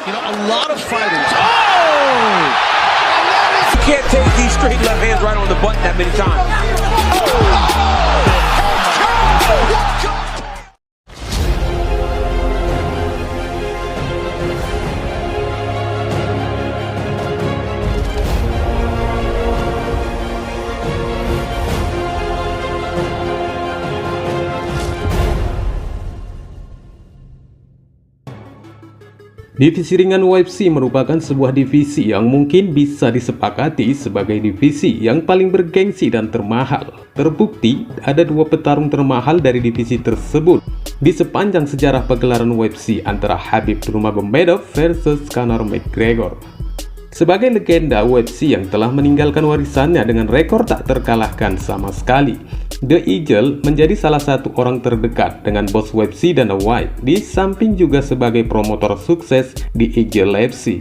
You know, a lot of fighters. Oh! You can't take these straight left hands right on the button that many times. Divisi ringan UFC merupakan sebuah divisi yang mungkin bisa disepakati sebagai divisi yang paling bergengsi dan termahal. Terbukti, ada dua petarung termahal dari divisi tersebut di sepanjang sejarah pegelaran UFC antara Khabib Nurmagomedov versus Conor McGregor. Sebagai legenda UFC yang telah meninggalkan warisannya dengan rekor tak terkalahkan sama sekali, The Eagle menjadi salah satu orang terdekat dengan bos UFC Dana White, di samping juga sebagai promotor sukses di Eagle FC.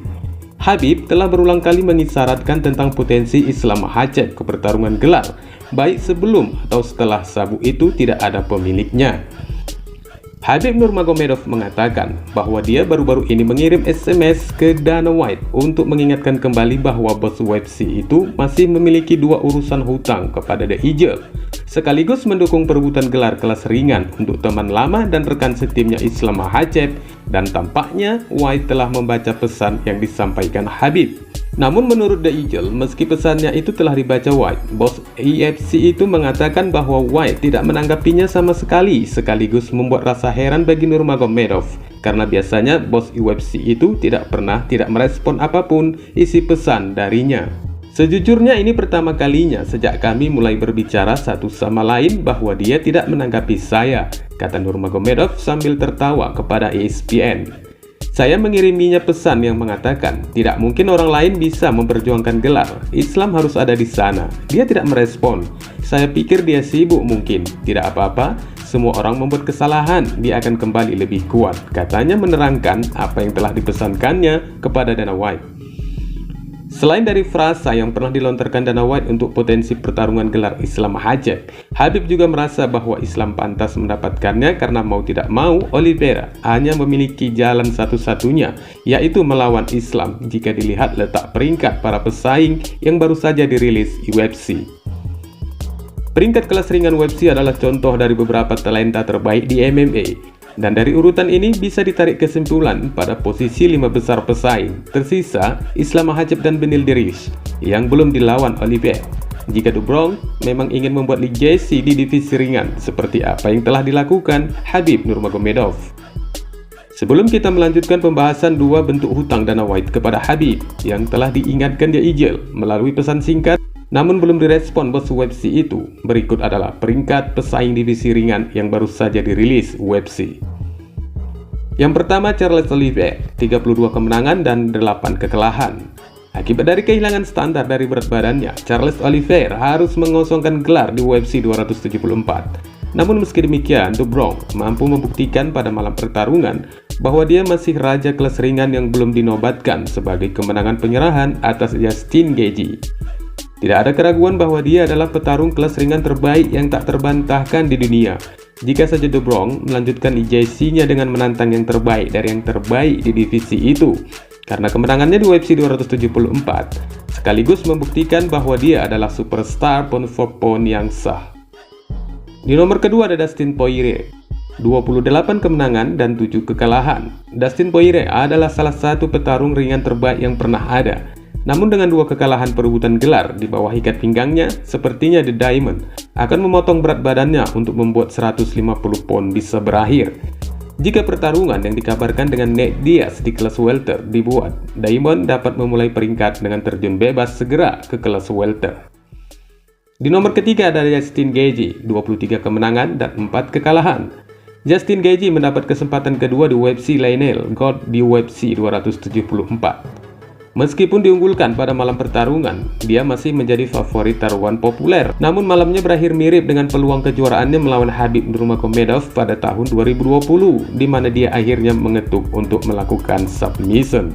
Khabib telah berulang kali mengisyaratkan tentang potensi Islam Makhachev ke pertarungan gelar, baik sebelum atau setelah sabuk itu tidak ada pemiliknya. Khabib Nurmagomedov mengatakan bahwa dia baru-baru ini mengirim SMS ke Dana White untuk mengingatkan kembali bahwa bos UFC itu masih memiliki dua urusan hutang kepada The Eagle, sekaligus mendukung perebutan gelar kelas ringan untuk teman lama dan rekan setimnya Islam Makhachev, dan tampaknya White telah membaca pesan yang disampaikan Khabib. Namun menurut The Eagle, meski pesannya itu telah dibaca White, bos UFC itu mengatakan bahwa White tidak menanggapinya sama sekali, sekaligus membuat rasa heran bagi Nurmagomedov, karena biasanya bos UFC itu tidak merespon apapun isi pesan darinya. Sejujurnya ini pertama kalinya sejak kami mulai berbicara satu sama lain bahwa dia tidak menanggapi saya, kata Nurmagomedov sambil tertawa kepada ESPN. Saya mengiriminya pesan yang mengatakan, tidak mungkin orang lain bisa memperjuangkan gelar, Islam harus ada di sana. Dia tidak merespon. Saya pikir dia sibuk mungkin. Tidak apa-apa, semua orang membuat kesalahan, dia akan kembali lebih kuat. Katanya menerangkan apa yang telah dipesankannya kepada Dana White. Selain dari frasa yang pernah dilontarkan Dana White untuk potensi pertarungan gelar Islam Makhachev, Khabib juga merasa bahwa Islam pantas mendapatkannya karena mau tidak mau Oliveira hanya memiliki jalan satu-satunya, yaitu melawan Islam jika dilihat letak peringkat para pesaing yang baru saja dirilis UFC. Peringkat kelas ringan UFC adalah contoh dari beberapa talenta terbaik di MMA. Dan dari urutan ini bisa ditarik kesimpulan pada posisi 5 besar pesaing. Tersisa Islam Makhachev dan Beneil Dariush yang belum dilawan Oliveira. Jika The Bronx memang ingin membuat legacy di divisi ringan seperti apa yang telah dilakukan Khabib Nurmagomedov. Sebelum kita melanjutkan pembahasan dua bentuk hutang Dana White kepada Khabib yang telah diingatkan The Eagle melalui pesan singkat namun belum direspon bos UFC itu, berikut adalah peringkat pesaing divisi ringan yang baru saja dirilis UFC. Yang pertama, Charles Oliveira, 32 kemenangan dan 8 kekalahan. Akibat dari kehilangan standar dari berat badannya, Charles Oliveira harus mengosongkan gelar di UFC 274. Namun meski demikian, The Bronx mampu membuktikan pada malam pertarungan bahwa dia masih raja kelas ringan yang belum dinobatkan sebagai kemenangan penyerahan atas Justin Gaethje. Tidak ada keraguan bahwa dia adalah petarung kelas ringan terbaik yang tak terbantahkan di dunia. Jika saja The Bronx melanjutkan legacy-nya dengan menantang yang terbaik dari yang terbaik di divisi itu, karena kemenangannya di UFC 274 sekaligus membuktikan bahwa dia adalah superstar pound for pound yang sah. Di nomor kedua ada Dustin Poirier, 28 kemenangan dan 7 kekalahan. Dustin Poirier adalah salah satu petarung ringan terbaik yang pernah ada. Namun dengan 2 kekalahan perebutan gelar di bawah ikat pinggangnya, sepertinya The Diamond akan memotong berat badannya untuk membuat 150 pound bisa berakhir. Jika pertarungan yang dikabarkan dengan Nate Diaz di kelas welter dibuat, Diamond dapat memulai peringkat dengan terjun bebas segera ke kelas welter. Di nomor ketiga ada Justin Gaethje, 23 kemenangan dan 4 kekalahan. Justin Gaethje mendapat kesempatan kedua di UFC Lionel Gold di UFC 274. Meskipun diunggulkan pada malam pertarungan, dia masih menjadi favorit taruhan populer. Namun malamnya berakhir mirip dengan peluang kejuaraannya melawan Khabib Nurmagomedov pada tahun 2020, di mana dia akhirnya mengetuk untuk melakukan submission.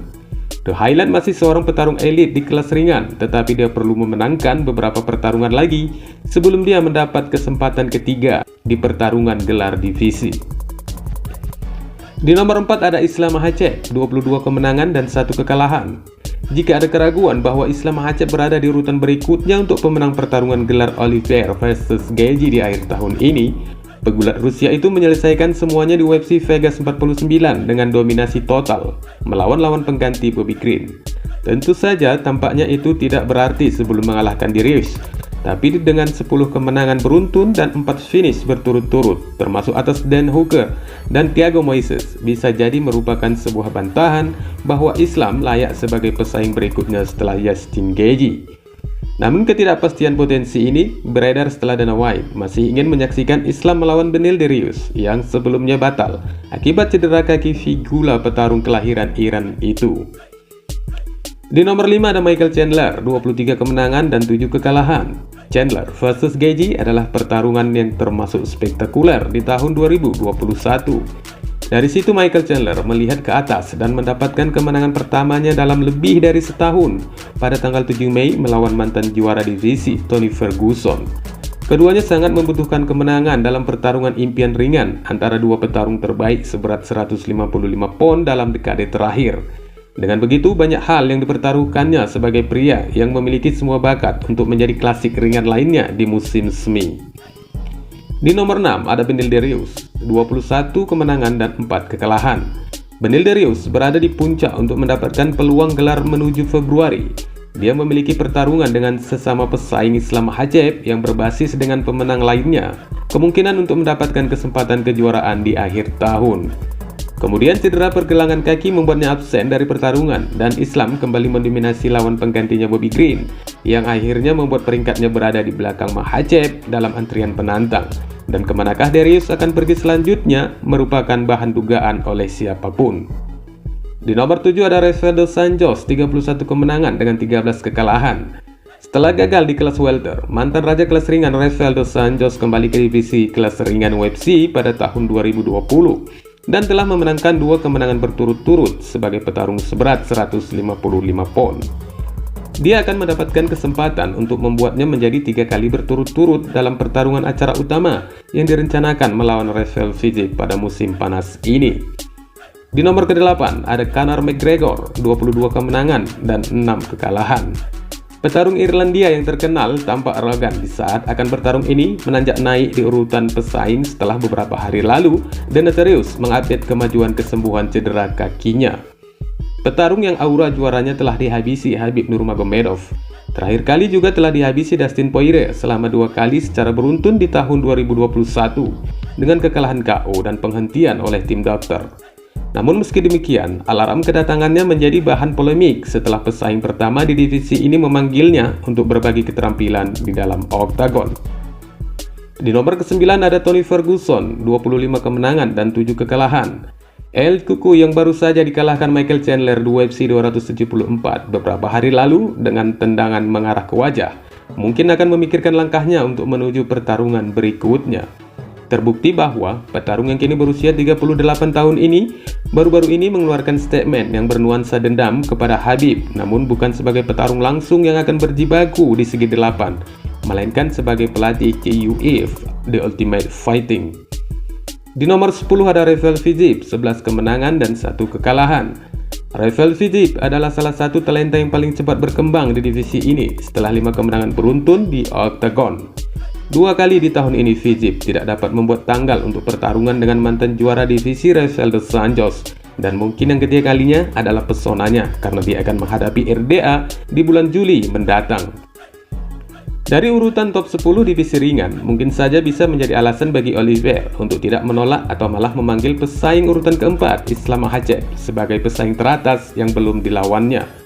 The Highland masih seorang petarung elit di kelas ringan, tetapi dia perlu memenangkan beberapa pertarungan lagi sebelum dia mendapat kesempatan ketiga di pertarungan gelar divisi. Di nomor 4 ada Islam Makhachev, 22 kemenangan dan 1 kekalahan. Jika ada keraguan bahwa Islam Makhachev berada di urutan berikutnya untuk pemenang pertarungan gelar Oliveira versus Gaethje di akhir tahun ini, pegulat Rusia itu menyelesaikan semuanya di UFC Vegas 49 dengan dominasi total melawan lawan pengganti Bobby Green. Tentu saja tampaknya itu tidak berarti sebelum mengalahkan Dariush, tapi dengan 10 kemenangan beruntun dan 4 finish berturut-turut, termasuk atas Dan Hooker dan Thiago Moises, bisa jadi merupakan sebuah bantahan bahwa Islam layak sebagai pesaing berikutnya setelah Justin Gaethje. Namun ketidakpastian potensi ini beredar setelah Dana White masih ingin menyaksikan Islam melawan Beneil Dariush yang sebelumnya batal akibat cedera kaki figura petarung kelahiran Iran itu. Di nomor 5 ada Michael Chandler, 23 kemenangan dan 7 kekalahan. Chandler versus Gaethje adalah pertarungan yang termasuk spektakuler di tahun 2021. Dari situ Michael Chandler melihat ke atas dan mendapatkan kemenangan pertamanya dalam lebih dari setahun pada tanggal 7 Mei melawan mantan juara divisi Tony Ferguson. Keduanya sangat membutuhkan kemenangan dalam pertarungan impian ringan antara dua petarung terbaik seberat 155 pon dalam dekade terakhir. Dengan begitu, banyak hal yang dipertaruhkannya sebagai pria yang memiliki semua bakat untuk menjadi klasik ringan lainnya di musim semi. Di nomor 6 ada Beneil Dariush, 21 kemenangan dan 4 kekalahan. Beneil Dariush berada di puncak untuk mendapatkan peluang gelar menuju Februari. Dia memiliki pertarungan dengan sesama pesaing Islam Makhachev yang berbasis dengan pemenang lainnya, kemungkinan untuk mendapatkan kesempatan kejuaraan di akhir tahun. Kemudian cedera pergelangan kaki membuatnya absen dari pertarungan dan Islam kembali mendominasi lawan penggantinya Bobby Green yang akhirnya membuat peringkatnya berada di belakang Makhachev dalam antrian penantang. Dan kemanakah Dariush akan pergi selanjutnya merupakan bahan dugaan oleh siapapun. Di nomor 7 ada Rafael dos Anjos, 31 kemenangan dengan 13 kekalahan. Setelah gagal di kelas welter, mantan raja kelas ringan Rafael dos Anjos kembali ke divisi kelas ringan UFC pada tahun 2020 dan telah memenangkan 2 kemenangan berturut-turut sebagai petarung seberat 155 pon. Dia akan mendapatkan kesempatan untuk membuatnya menjadi 3 kali berturut-turut dalam pertarungan acara utama yang direncanakan melawan Rafael Fiziev pada musim panas ini. Di nomor ke-8 ada Conor McGregor, 22 kemenangan dan 6 kekalahan. Petarung Irlandia yang terkenal tampak arogan di saat akan bertarung ini menanjak naik di urutan pesaing setelah beberapa hari lalu dan Dariush mengupdate kemajuan kesembuhan cedera kakinya. Petarung yang aura juaranya telah dihabisi Khabib Nurmagomedov. Terakhir kali juga telah dihabisi Dustin Poirier selama 2 kali secara beruntun di tahun 2021 dengan kekalahan KO dan penghentian oleh tim dokter. Namun meski demikian, alarm kedatangannya menjadi bahan polemik setelah pesaing pertama di divisi ini memanggilnya untuk berbagi keterampilan di dalam oktagon. Di nomor ke-9 ada Tony Ferguson, 25 kemenangan dan 7 kekalahan. El Cucu yang baru saja dikalahkan Michael Chandler di UFC 274 beberapa hari lalu dengan tendangan mengarah ke wajah, mungkin akan memikirkan langkahnya untuk menuju pertarungan berikutnya. Terbukti bahwa petarung yang kini berusia 38 tahun ini baru-baru ini mengeluarkan statement yang bernuansa dendam kepada Khabib, namun bukan sebagai petarung langsung yang akan berjibaku di segi 8, melainkan sebagai pelatih KUF, The Ultimate Fighting. Di nomor 10 ada Rafael Fiziev, 11 kemenangan dan 1 kekalahan. Rafael Fiziev adalah salah satu talenta yang paling cepat berkembang di divisi ini setelah 5 kemenangan beruntun di oktagon. 2 kali di tahun ini Fiziev tidak dapat membuat tanggal untuk pertarungan dengan mantan juara divisi Rafael dos Anjos, dan mungkin yang ketiga kalinya adalah pesonanya karena dia akan menghadapi RDA di bulan Juli mendatang. Dari urutan top 10 divisi ringan, mungkin saja bisa menjadi alasan bagi Oliveira untuk tidak menolak atau malah memanggil pesaing urutan keempat Islam Makhachev sebagai pesaing teratas yang belum dilawannya.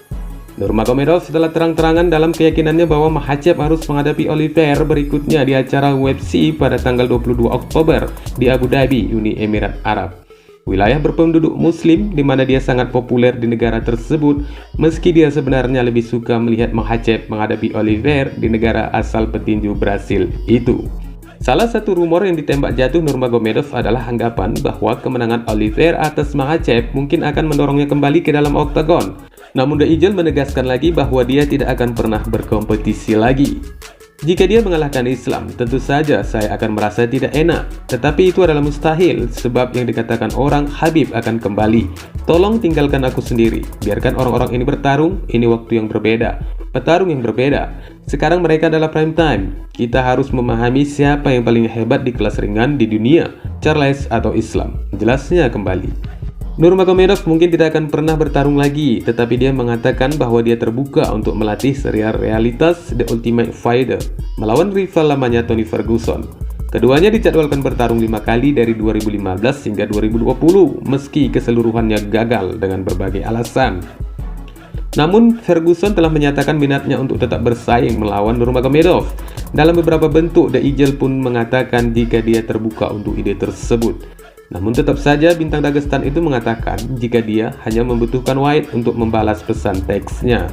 Nurmagomedov setelah terang-terangan dalam keyakinannya bahwa Makhachev harus menghadapi Oliveira berikutnya di acara UFC pada tanggal 22 Oktober di Abu Dhabi, Uni Emirat Arab. Wilayah berpenduduk muslim di mana dia sangat populer di negara tersebut, meski dia sebenarnya lebih suka melihat Makhachev menghadapi Oliveira di negara asal petinju Brasil itu. Salah satu rumor yang ditembak jatuh Nurmagomedov adalah anggapan bahwa kemenangan Oliveira atas Makhachev mungkin akan mendorongnya kembali ke dalam oktagon. Namun The Eagle menegaskan lagi bahwa dia tidak akan pernah berkompetisi lagi. Jika dia mengalahkan Islam, tentu saja saya akan merasa tidak enak. Tetapi itu adalah mustahil, sebab yang dikatakan orang, Habib akan kembali. Tolong tinggalkan aku sendiri. Biarkan orang-orang ini bertarung, ini waktu yang berbeda. Petarung yang berbeda. Sekarang mereka adalah prime time. Kita harus memahami siapa yang paling hebat di kelas ringan di dunia, Charles atau Islam. Jelasnya kembali. Nurmagomedov mungkin tidak akan pernah bertarung lagi, tetapi dia mengatakan bahwa dia terbuka untuk melatih serial realitas The Ultimate Fighter melawan rival lamanya Tony Ferguson. Keduanya dijadwalkan bertarung 5 kali dari 2015 hingga 2020, meski keseluruhannya gagal dengan berbagai alasan. Namun, Ferguson telah menyatakan minatnya untuk tetap bersaing melawan Nurmagomedov. Dalam beberapa bentuk, The Eagle pun mengatakan jika dia terbuka untuk ide tersebut. Namun tetap saja bintang Dagestan itu mengatakan jika dia hanya membutuhkan White untuk membalas pesan teksnya.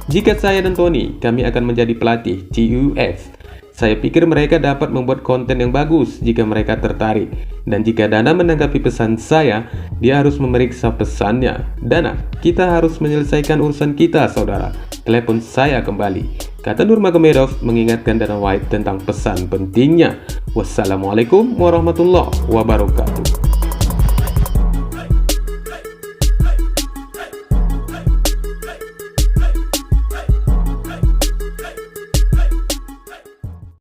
Jika saya dan Tony, kami akan menjadi pelatih TUF. Saya pikir mereka dapat membuat konten yang bagus jika mereka tertarik. Dan jika Dana menanggapi pesan saya, dia harus memeriksa pesannya. Dana, kita harus menyelesaikan urusan kita, saudara. Telepon saya kembali, kata Nurmagomedov mengingatkan Dana White tentang pesan pentingnya. Wassalamualaikum warahmatullahi wabarakatuh.